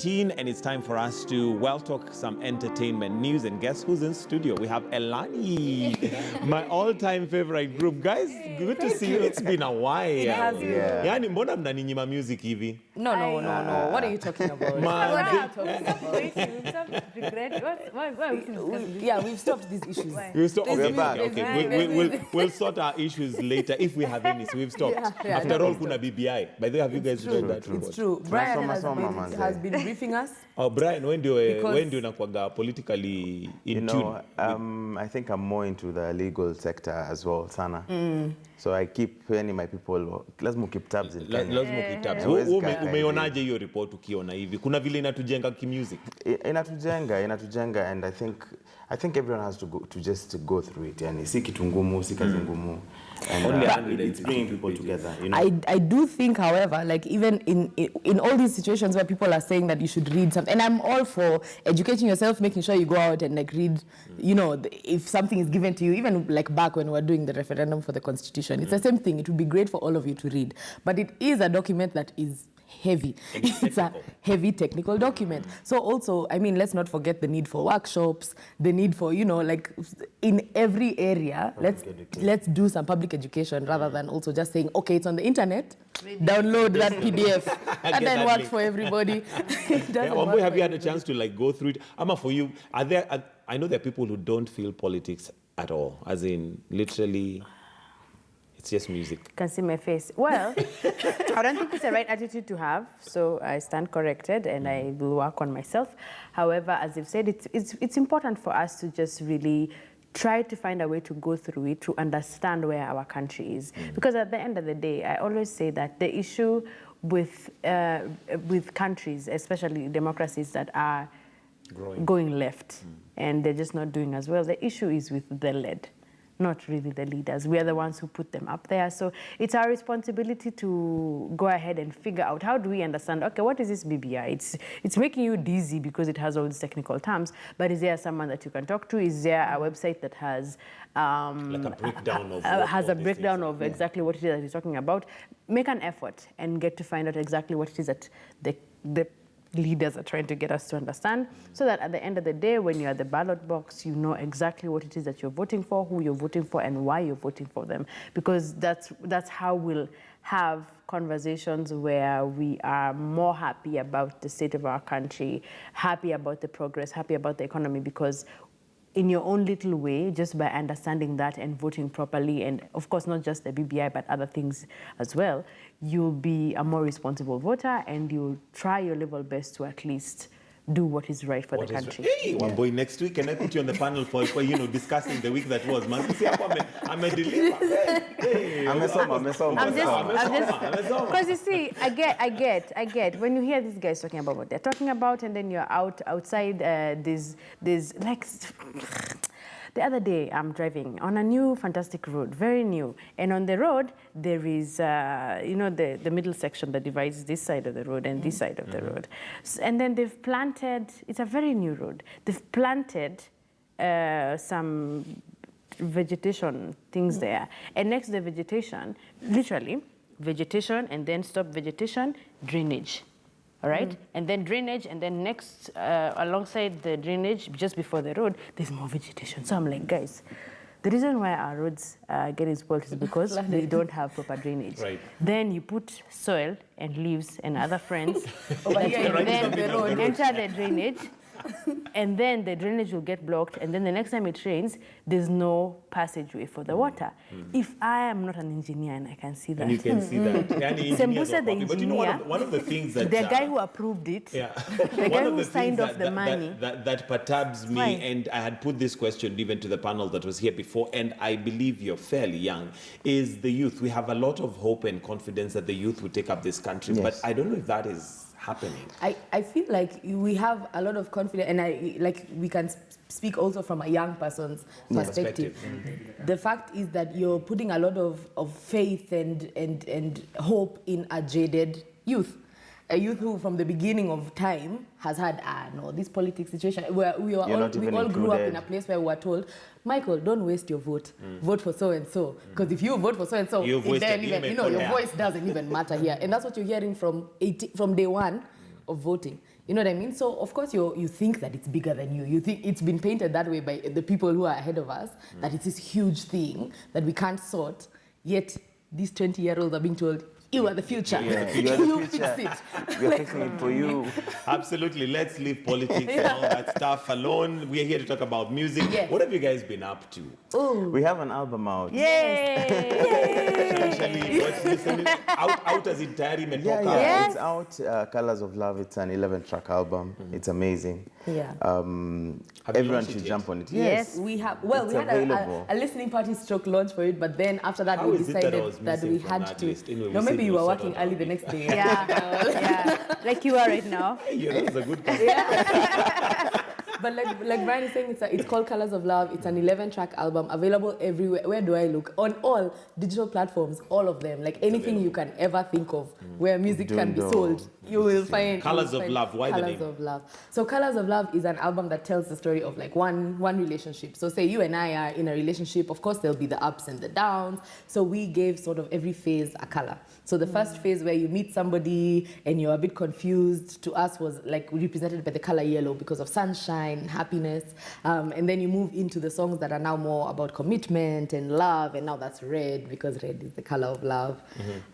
8:18, and it's time for us to well talk some entertainment news. And guess who's in studio? We have Elani, my all-time favorite group. Guys, good to see you. It's been a while. It has been. Yeah. Yani mbona mnaninyima music hivi? No. What are you talking about? We've stopped these issues. We'll stop. We're back. Okay, we'll sort our issues later if we have any. So we've stopped. After all, kuna BBI. By the way, have you guys read that? It's true. Brian has been briefing us. Oh, Brian, when do you nakwaga politically in tune? I think I'm more into the legal sector as well, sana. So I keep my people. Lazima keep tabs in Kenya. Lazima keep tabs. Umeonaje hiyo report ukiona hivi? Kuna vile inatujenga kimusic? Inatujenga, and I think everyone has to just go through it. Yani si kitu ngumu, si kazi ngumu. And it's bringing people together, you know. I do think, however, like even in all these situations where people are saying that you should read something, and I'm all for educating yourself, making sure you go out and like read, you know, if something is given to you, even like back when we were doing the referendum for the Constitution, it's the same thing. It would be great for all of you to read, but it is a document that is heavy. It's a heavy technical document. So also, I mean, let's not forget the need for workshops, the need for, you know, like in every area, let's do some public education rather than also just saying, okay, it's on the internet, download that PDF, and then work for everybody. Have you had a chance to like go through it? Ama, for you, I know there are people who don't feel politics at all, as in literally. It's just music. You can see my face. Well, I don't think it's the right attitude to have, so I stand corrected and I will work on myself. However, as you've said, it's important for us to just really try to find a way to go through it, to understand where our country is. Because at the end of the day, I always say that the issue with countries, especially democracies that are going left and they're just not doing as well, the issue is with the lead. Not really the leaders. We are the ones who put them up there. So it's our responsibility to go ahead and figure out, how do we understand, okay, what is this BBI? It's making you dizzy because it has all these technical terms, but is there someone that you can talk to? Is there a website that has like a breakdown of exactly what it is that he's talking about? Make an effort and get to find out exactly what it is that the leaders are trying to get us to understand, so that at the end of the day, when you're at the ballot box, you know exactly what it is that you're voting for, who you're voting for, and why you're voting for them. Because that's how we'll have conversations where we are more happy about the state of our country, happy about the progress, happy about the economy, because in your own little way, just by understanding that and voting properly, and of course not just the BBI but other things as well, you'll be a more responsible voter and you'll try your level best to at least do what is right for the country. Hey, one boy, next week, can I put you on the panel for discussing the week that was? Man, see, I'm a deliver. Because you see, I get. When you hear these guys talking about what they're talking about, and then you're outside this like. The other day, I'm driving on a new, fantastic road, very new. And on the road, there is, the middle section that divides this side of the road and this side of the road. And then they've planted, it's a very new road. They've planted some vegetation things there. And next to the vegetation, literally, vegetation, and then stop vegetation, drainage. All right? And then drainage, and then next, alongside the drainage, just before the road, there's more vegetation. So I'm like, guys, the reason why our roads are getting spoiled is because we don't have proper drainage. Right. Then you put soil and leaves and other friends over here, and then the road enter the drainage, and then the drainage will get blocked, and then the next time it rains, there's no passageway for the water. If I am not an engineer and I can see that. And you can see that. Sembusa, the engineer, but you know, one of the things that... the guy who approved it, the guy who signed off the money. That perturbs me, and I had put this question even to the panel that was here before, and I believe you're fairly young, is the youth. We have a lot of hope and confidence that the youth will take up this country, but I don't know if that is happening. I feel like we have a lot of confidence, and we can speak also from a young person's perspective. The fact is that you're putting a lot of faith and hope in a jaded youth. A youth who, from the beginning of time, has had this politics situation where we all grew up in a place where we were told, Michael, don't waste your vote. Vote for so and so, because if you vote for so and so, your voice doesn't even matter here. And that's what you're hearing from day one of voting. You know what I mean? So of course you think that it's bigger than you. You think it's been painted that way by the people who are ahead of us, that it's this huge thing that we can't sort. Yet these 20-year-olds are being told, you are the future. Yeah, you are the You future. fix it. We're fixing it for you. Absolutely. Let's leave politics and all that stuff alone. We're here to talk about music. Yeah. What have you guys been up to? Oh, We have an album out. Yay! Essentially, what's listening? Out as entirely Yeah, Metoka. yeah. Yes. It's out. Colors of Love. It's an 11-track album. It's amazing. yeah. Have you Everyone launched should it jump on it. Yes. We had It's a available. listening party stroke launch for it, but then after that How we is it that I decided was that missing we from had that to. list? Anyway, No, we said maybe you we'll were sort working out early the our next day. Yeah, like you are right now. You know, it's a good concept. But like Brian is saying, it's called Colors of Love. It's an 11-track album available everywhere. Where do I look? On all digital platforms, all of them. Like anything you can ever think of where music can be Dundo. sold, you will find. Colours you will of find Love. Why the Colors name? of Love. So Colors of Love is an album that tells the story of like one relationship. So say you and I are in a relationship. Of course, there'll be the ups and the downs. So we gave sort of every phase a color. So the first phase where you meet somebody and you're a bit confused, to us was like represented by the color yellow because of sunshine, happiness. And then you move into the songs that are now more about commitment and love, and now that's red because red is the color of love.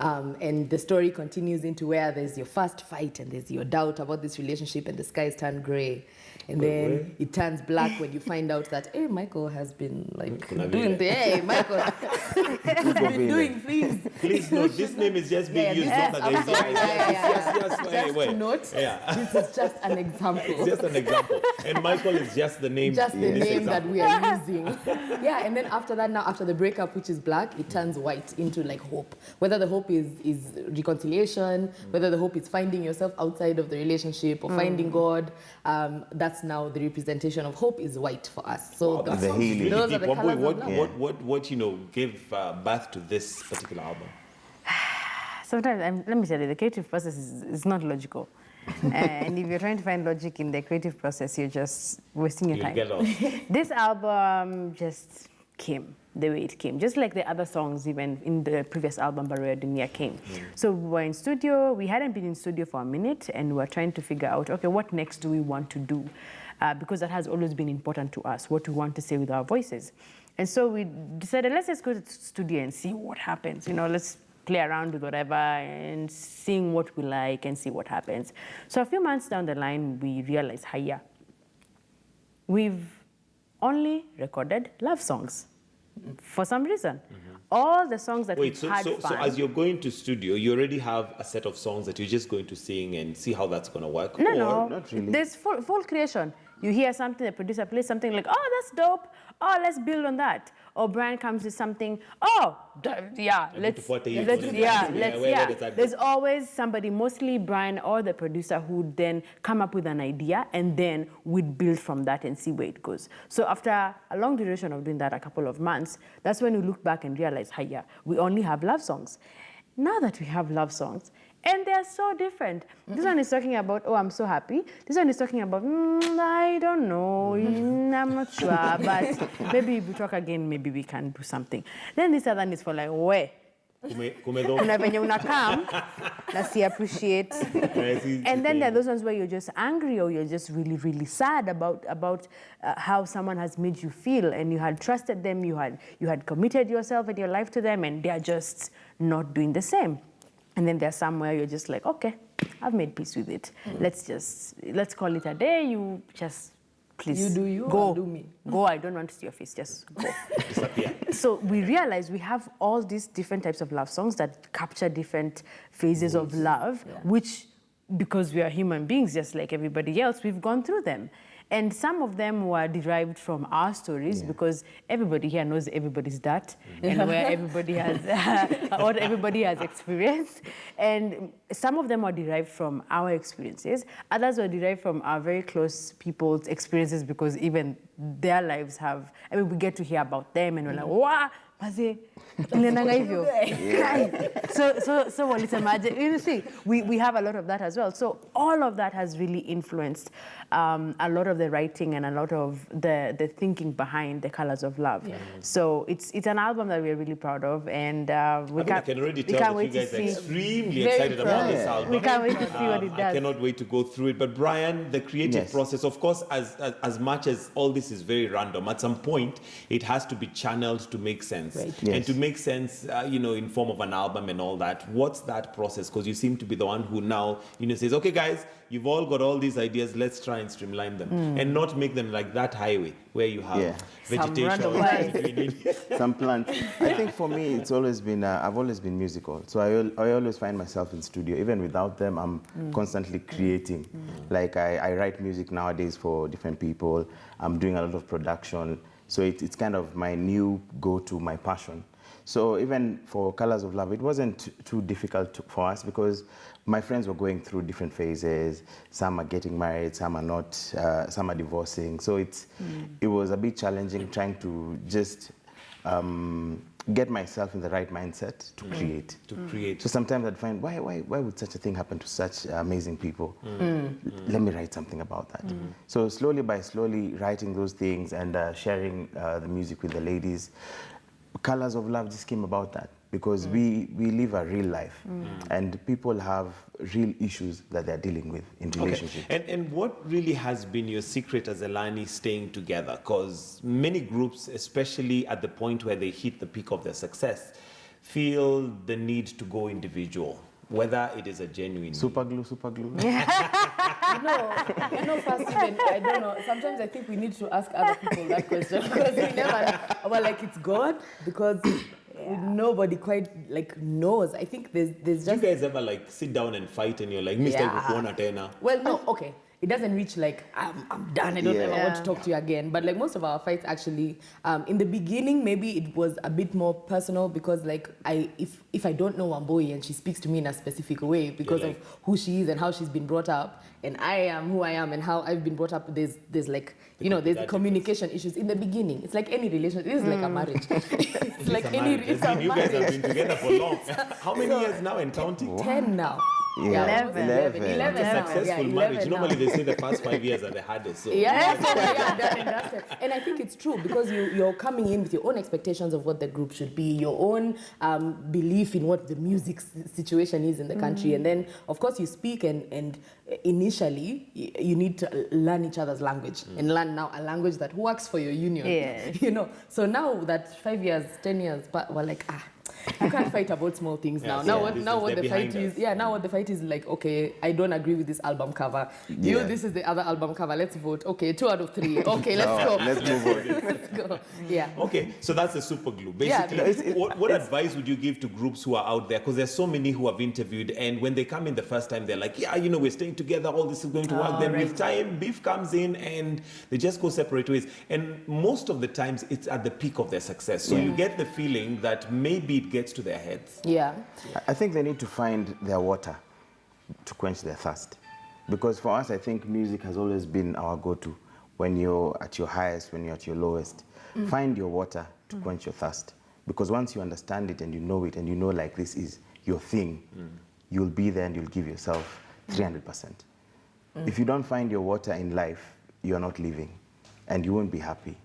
And the story continues into where there's your first fight and there's your doubt about this relationship and the skies turn gray. And then it turns black when you find out that, hey, Michael has been like doing the, hey, Michael has been doing things. Please note, this name is just being used not against you guys. Just to note, this is just an example. It's just an example. And Michael is just the name. Just the in this name that example. we are using. Yeah, and then after that, now after the breakup, which is black, it turns white into like hope. Whether the hope is reconciliation, whether the hope is finding yourself outside of the relationship or finding God, that's now the representation of hope is white for us. So Wow, that The sounds healing. really those are deep. the What, colours of what, love. what gave birth to this particular album? Sometimes, let me tell you, the creative process is not logical. And if you're trying to find logic in the creative process, you're just wasting your You'll time. get lost. This album just came the way it came, just like the other songs even in the previous album, Barrier Dunia came. So we were in studio, we hadn't been in studio for a minute, and we were trying to figure out, okay, what next do we want to do? Because that has always been important to us, what we want to say with our voices. And so we decided, let's just go to the studio and see what happens. You know, let's play around with whatever and sing what we like and see what happens. So a few months down the line, we realized, hiya, we've only recorded love songs for some reason. All the songs that Wait, we've had so fun. as you're going to studio, you already have a set of songs that you're just going to sing and see how that's going to work? No, not really. There's full creation. You hear something, the producer plays something like, oh, that's dope. Oh, let's build on that. Or Brian comes with something, oh, let's. There's always somebody, mostly Brian or the producer, who would then come up with an idea, and then we'd build from that and see where it goes. So after a long duration of doing that, a couple of months, that's when we look back and realize, hiya, we only have love songs. Now that we have love songs, and they're so different. This one is talking about, oh, I'm so happy. This one is talking about, I don't know, I'm not sure, but maybe if we talk again, maybe we can do something. Then this other one is for like, we. Kuna venye unakam, na si appreciate. And then there are those ones where you're just angry or you're just really, really sad about how someone has made you feel, and you had trusted them, you had committed yourself and your life to them, and they're just not doing the same. And then there's somewhere you're just like, okay, I've made peace with it. Let's call it a day. You just, please, You do you, go. I'll do me. Go, I don't want to see your face, just go. So we realize we have all these different types of love songs that capture different phases of love, which, because we are human beings, just like everybody else, we've gone through them. And some of them were derived from our stories, because everybody here knows everybody's that, and where everybody has, what everybody has experienced. And some of them are derived from our experiences. Others were derived from our very close people's experiences, because even their lives have, we get to hear about them, and we're like, wow, Maze, uliendanga hivyo. So walisemaje? You see, we have a lot of that as well. So all of that has really influenced a lot of the writing and a lot of the thinking behind The Colors of Love. Yeah. So it's an album that we're really proud of, and I can already tell that you guys are extremely excited about this album. We can't wait to see what it does. I cannot wait to go through it. But Brian, the creative process, of course, as much as all this is very random, at some point it has to be channeled to make sense. Right. Yes. And to make sense, in form of an album and all that. What's that process? Because you seem to be the one who now, says, okay, guys, you've all got all these ideas. Let's try and streamline them and not make them like that highway where you have vegetation. Some plants. I think for me, it's always been, I've always been musical. So I always find myself in studio. Even without them, I'm constantly creating. Like I write music nowadays for different people. I'm doing a lot of production. So it's kind of my new go-to, my passion. So even for Colors of Love, it wasn't too difficult for us because my friends were going through different phases. Some are getting married, some are not, some are divorcing. So it was a bit challenging trying to just get myself in the right mindset to create. So sometimes I'd find, why would such a thing happen to such amazing people? Let me write something about that. So slowly by slowly writing those things and sharing the music with the ladies, Colors of Love just came about that because we live a real life and people have real issues that they're dealing with in relationships. And what really has been your secret as Elani staying together? Because many groups, especially at the point where they hit the peak of their success, feel the need to go individual, whether it is a genuine Super glue. First, even, I don't know. Sometimes I think we need to ask other people that question because we never know. Well, like it's God because nobody quite knows. I think there's just. Do you guys ever sit down and fight and you're like, Mr. Kukuona tena? Well, no, okay. It doesn't reach I'm done. I don't ever want to talk to you again. But most of our fights actually, in the beginning, maybe it was a bit more personal because if I don't know Wamboi and she speaks to me in a specific way because of who she is and how she's been brought up, and I am who I am and how I've been brought up, there's there's communication issues in the beginning. It's like any relationship. It is like a marriage. It's like any relationship. You guys have been together for long. How many years now and counting? 10 now. 11 Successful marriage. Normally they say the first 5 years are the hardest. So. And I think it's true because you're coming in with your own expectations of what the group should be, your own belief in what the music situation is in the country. And then, of course, you speak and initially you need to learn each other's language and learn now a language that works for your union. Yeah. So now that 5 years, 10 years, but we're like, you can't fight about small things now. Now what the fight is, now what the fight is okay, I don't agree with this album cover. This is the other album cover. Let's vote. Okay, 2 out of 3. Okay, let's go. Let's move on. Let's go. Yeah. Okay, so that's the super glue. Basically, what advice would you give to groups who are out there? Because there's so many who have interviewed, and when they come in the first time, they're like, we're staying together, all this is going to work. Then with time, beef comes in, and they just go separate ways. And most of the times, it's at the peak of their success. So you get the feeling that maybe it gets to their heads. Yeah. I think they need to find their water to quench their thirst. Because for us, I think music has always been our go-to. When you're at your highest, when you're at your lowest, find your water to quench your thirst. Because once you understand it and you know this is your thing, you'll be there and you'll give yourself 300%. If you don't find your water in life, you're not living and you won't be happy.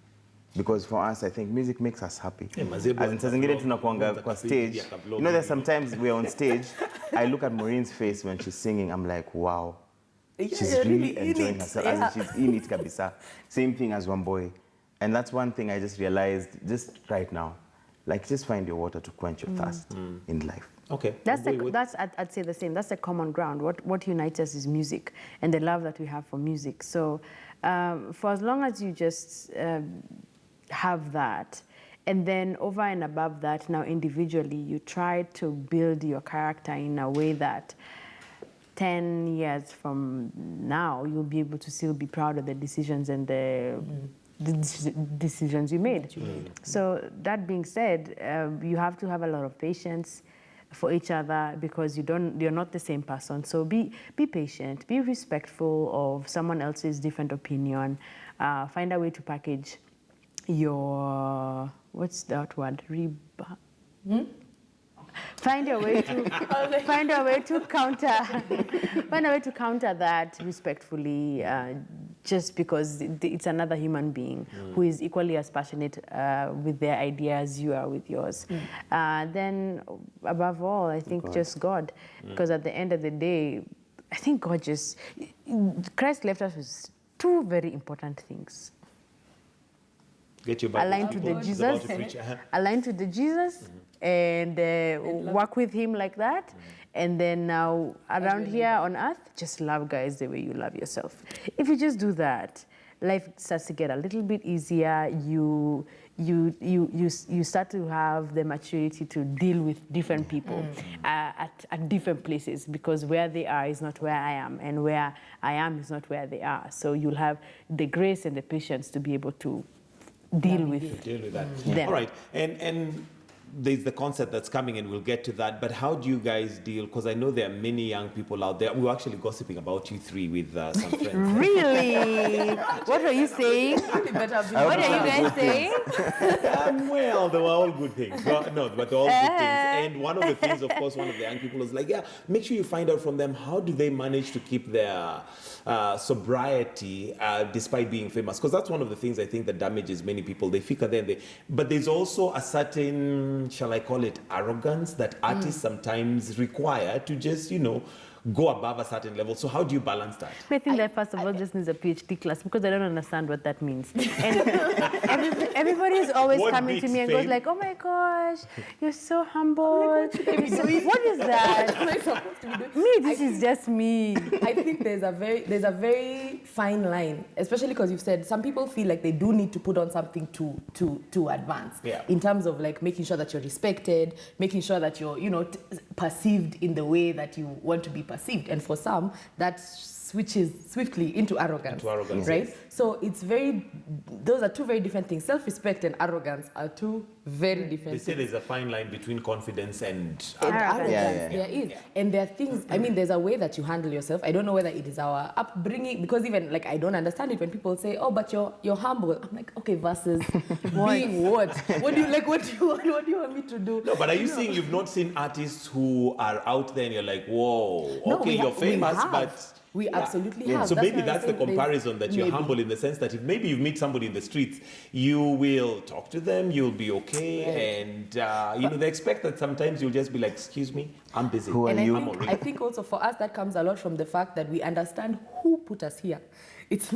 Because for us, I think music makes us happy. As in Tazingine tunakuanga kwa stage. There's sometimes we're on stage, I look at Maureen's face when she's singing, I'm like, wow. She's really enjoying herself. As in she's in it kabisa. Same thing as Wamboi. And that's one thing I just realized just right now. Just find your water to quench your thirst in life. Okay. I'd say the same. That's the common ground. What unites us is music and the love that we have for music. So for as long as you just have that, and then over and above that, now individually, you try to build your character in a way that 10 years from now, you'll be able to still be proud of the decisions and the decisions you made. So that being said, you have to have a lot of patience for each other because you're not the same person. So be patient, be respectful of someone else's different opinion, find a way to package your, what's that word? Find a way to find a way to counter that respectfully, just because it's another human being who is equally as passionate with their ideas as you are with yours. Then, above all, I think just God, because at the end of the day, I think Christ left us with two very important things. Get your Bible. Align to the Jesus, align to the Jesus, and work with him like that. And then now around here on earth, just love guys the way you love yourself. If you just do that, life starts to get a little bit easier. You start to have the maturity to deal with different people at different places, because where they are is not where I am, and where I am is not where they are. So you'll have the grace and the patience to be able to deal with that. them. All right, and there's the concept that's coming, and we'll get to that. But how do you guys deal? Because I know there are many young people out there. We were actually gossiping about you three with some friends. Really? What are you saying? What are you guys saying? Well, they were all good things. But they're all good things. And one of the things, of course, one of the young people was like, make sure you find out from them, how do they manage to keep their sobriety despite being famous? Because that's one of the things I think that damages many people. They figure but there's also a certain, shall I call it, arrogance that artists sometimes require to just, go above a certain level. So how do you balance that? I think that first of all just needs a PhD class, because I don't understand what that means. And everybody is always coming to me and goes like, oh my gosh, you're so humble. What is that? This is just me. I think there's a very fine line, especially because you've said some people feel like they do need to put on something to advance. Yeah. In terms of like making sure that you're respected, making sure that you're perceived in the way that you want to be perceived. And for some, that switches swiftly into arrogance. Right? Yes. So those are two very different things. Self-respect and arrogance are two very different They say things. there's a fine line between confidence and Arrogance. Yeah. There is. And there are things, there's a way that you handle yourself. I don't know whether it is our upbringing, because even like I don't understand it when people say, oh, but you're humble. I'm like, okay, versus being what? What do you like? What do you want me to do? No, but are you saying you've not seen artists who are out there and you're like, whoa, No, okay, you're famous, but... We absolutely have. So maybe why I that's the think comparison, that you're humble in the sense that if maybe you meet somebody in the streets, you will talk to them, you'll be okay, and they expect that sometimes you'll just be like, excuse me, I'm busy. Who are you? I think also for us that comes a lot from the fact that we understand who put us here. This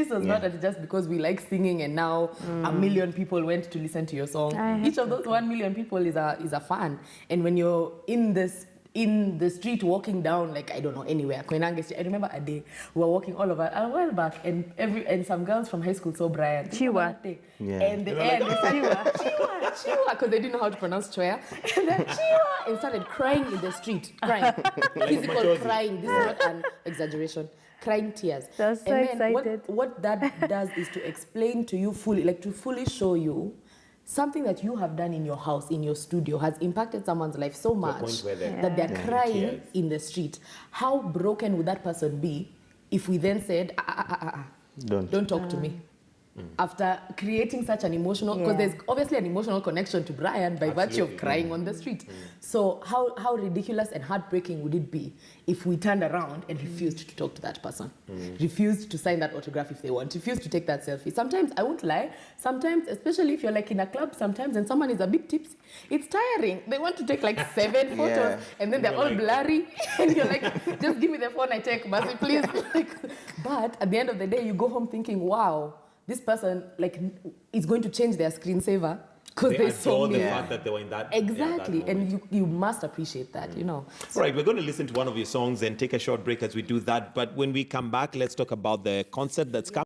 was not just because we like singing and now 1 million people went to listen to your song. Each of those 1 million people is a fan. And when you're in the street walking down, like, I don't know, anywhere. I remember a day we were walking all over a while back, and some girls from high school saw Brian. Chiwa. And the end, Chiwa, because they didn't know how to pronounce Chua. And then Chiwa, and started crying in the street, crying. Physical crying. This is not an exaggeration. Crying tears. That's so excited. What that does is to explain to you fully, like to fully show you something that you have done in your house, in your studio, has impacted someone's life so much that they're crying in the street. How broken would that person be if we then said, don't talk to me? After creating such an emotional, because there's obviously an emotional connection to Brian by virtue of crying on the street. So how ridiculous and heartbreaking would it be if we turned around and refused to talk to that person, refused to sign that autograph if they want, refused to take that selfie? Sometimes, I won't lie, sometimes, especially if you're like in a club sometimes and someone is a bit tipsy, it's tiring. They want to take like 7 photos and then they're all blurry and you're like, just give me the phone I take, Mercy, please. But at the end of the day, you go home thinking, wow, this person is going to change their screensaver because they saw me. The fact that they were in that. Exactly, that and you must appreciate that, All right, we're going to listen to one of your songs and take a short break as we do that. But when we come back, let's talk about the concert that's coming.